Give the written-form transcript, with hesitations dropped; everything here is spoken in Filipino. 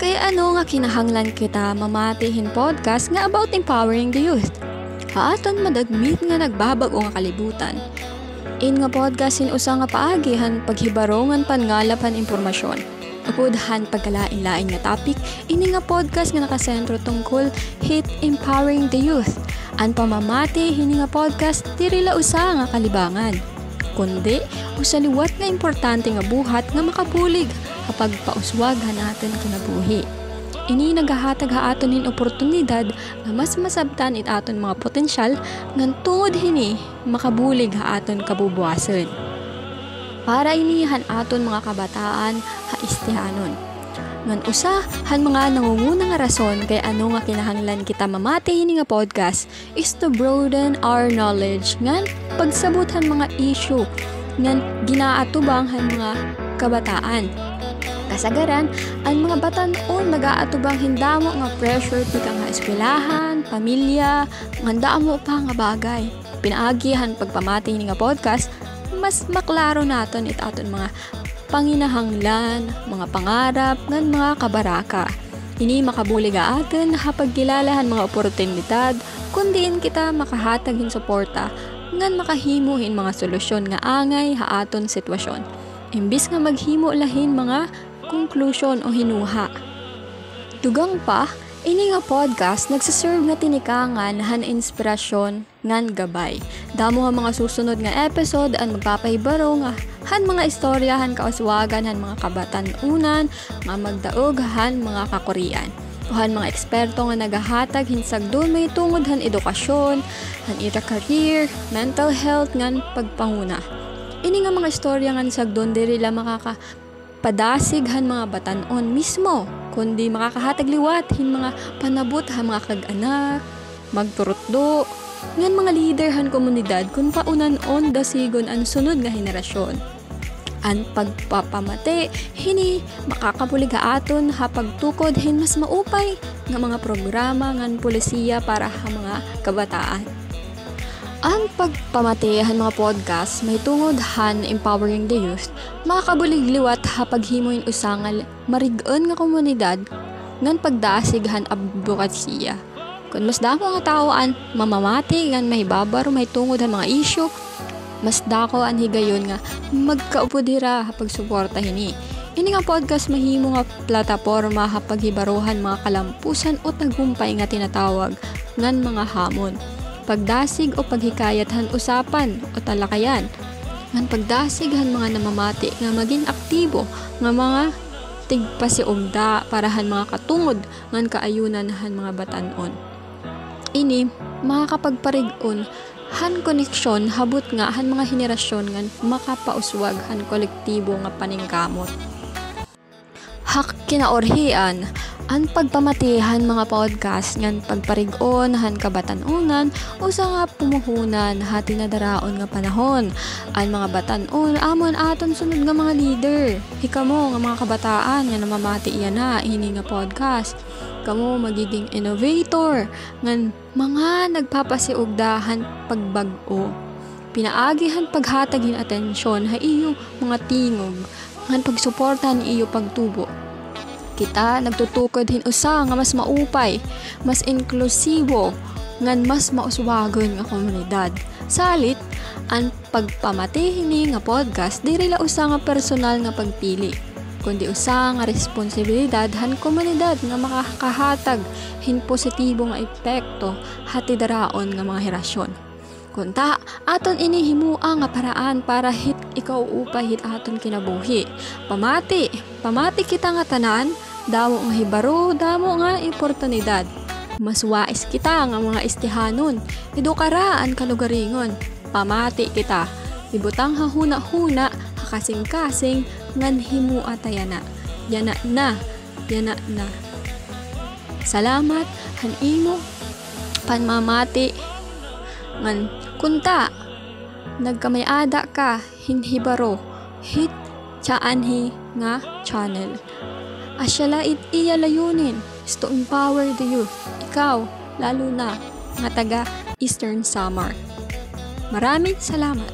Kaya ano nga kinahanglan kita mamatihin podcast nga about empowering the youth. Haaton madagmit nga nagbabago nga kalibutan. In nga podcastin usa nga paagihan paghibarongan pangalapan impormasyon. Upudhan pagkalain-lain nga topic, ini nga podcast nga nakasentro tungkol hit empowering the youth. Ang pamamati hini nga podcast diri la usa nga kalibangan. Kundi usaliwat nga importante nga buhat nga makabulig kapag pauswaghan natin kinabuhi. Ini nagahatag haaton nin oportunidad nga mas masabtan it aton mga potensyal ngan tungod hini makabulig haaton kabubuason. Para inihan aton mga kabataan haistihanon. Ngan usa han mga nangungunang nga rason kay ano nga kinahanglan kita mamati hini nga podcast is to broaden our knowledge ngan pagsabuthan mga issue ngan ginaatubang han mga kabataan. Kasagaran, ang mga batan-on nagaatubang hindamo nga pressure tika nga eskwelahan, pamilya, ngandamo pa nga bagay. Pinaagihan pagpamati ni nga podcast, mas maklaro naton it aton mga panginahanglan, mga pangarap, ngan mga kabaraka. Ini makabulig aton hapagkilalahan mga oportunidad, kundiin kita makahatagin suporta, ngan makahimuhin mga solusyon nga angay haaton sitwasyon. Imbis nga maghimo lahin mga konklusyon o hinuha. Dugang pa, ini nga podcast nagsaserve nga tinikangan han inspirasyon ngan gabay. Damo nga mga susunod nga episode ang magpapahibaro nga han mga istorya han kauswagan han mga kabatan-unan, nga magdaog han mga kakurian. Han mga eksperto nga nagahatag hinsagdon may tungod han edukasyon, han ira career, mental health ngan pagpanguna. Ini nga mga istorya ngan sagdon diri la padasig han mga batan-on mismo, kundi makakahatag liwat hin mga panabot han mga kag-anak, magturutdo, ngan mga leader han komunidad kung paunan-on dasigon ang sunod nga henerasyon. Ang pagpapamati, hini makakapulig aton hapagtukod hin mas maupay nga mga programa ngan polisiya para ha mga kabataan. Ang pagpamatihan mga podcast may tungod han empowering the youth, makakabulig liwat hapaghimoin usangal marigon nga komunidad ngan pagdasig han advokasya. Kung mas dako nga taoan mamamati ngan mahibabar may tungod han mga issue, mas dako ang higayon nga magkaupod hira hapag suporta hini. Ini nga podcast mahimo nga plataporma hapaghibarohan mga kalampusan o tagumpay nga tinatawag ngan mga hamon. Pagdasig o paghikayat han usapan o talakayan. Ngan pagdasig han mga namamati nga maging aktibo nga mga tigpasiugda para han mga katungod ngan kaayunan han mga batan-on. Ini makakapagparig-on han koneksyon habot nga han mga henerasyon ngan makapauswag han kolektibo nga paningkamot. Hak kinaorhian ang pagpamatihan mga podcast ngan pagparig-on han kabatan-unan usa nga pumuhunan hati na daraon nga panahon. Ang mga batan-on amon aton sunod nga mga leader. Hikamo nga mga kabataan nga namamati iyan na hini nga podcast. Kamo magiging innovator ngan mga nagpapasiugdahan pagbag-o. Pinaagihan paghatagin atensyon ha iyo mga tingog ngan pagsuportahan iyo pagtubo. Kita nagtutukod hin usa nga mas maupay, mas inklusibo, ngan mas mauswagon nga komunidad. Salit, ang pagpamati hini nga podcast diri la usa nga personal nga pagpili, kundi usa nga responsibilidad han komunidad nga makakahatag hin positibo nga epekto hati daraon nga mga henerasyon. Kunta, aton ini himua nga paraan para hit ikaw upay hit aton kinabuhi. Pamati kita nga tanan, damo nga hibaro, damo nga oportunidad. Mas wais kita nga mga istihanon, edukaraan kalugaringon. Pamati kita, ibutang hahuna-huna, hakasing-kasing, ngan himua tayana. Yana na. Salamat, han imo, panmamati, ngan kunta, nagkamayada ka, hinhibaro, hit, tsaanhi nga channel. Asyalait iya layunin is to empower the youth. Ikaw, lalo na, nga taga Eastern Samar. Maraming salamat.